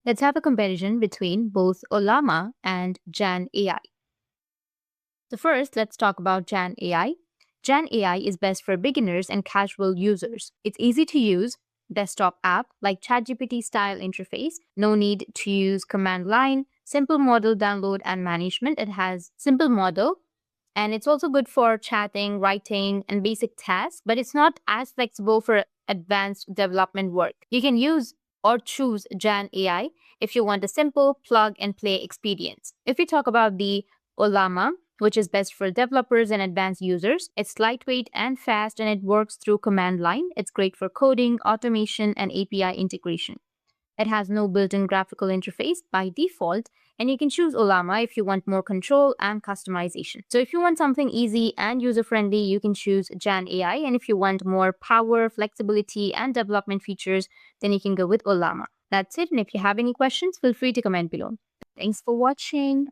Let's have a comparison between both Ollama and Jan AI. So first, let's talk about Jan AI. Jan AI is best for beginners and casual users. It's easy to use desktop app like ChatGPT style interface. No need to use command line. Simple model download and management. It has simple model and it's also good for chatting, writing, and basic tasks, but it's not as flexible for advanced development work. You can use or choose Jan AI if you want a simple plug and play experience. If we talk about the Ollama, which is best for developers and advanced users, it's lightweight and fast and it works through command line. It's great for coding, automation, and API integration. It has no built-in graphical interface by default, and you can choose Ollama if you want more control and customization. So if you want something easy and user-friendly, you can choose Jan AI, and if you want more power, flexibility, and development features, then you can go with Ollama. That's it, and if you have any questions, feel free to comment below. Thanks for watching.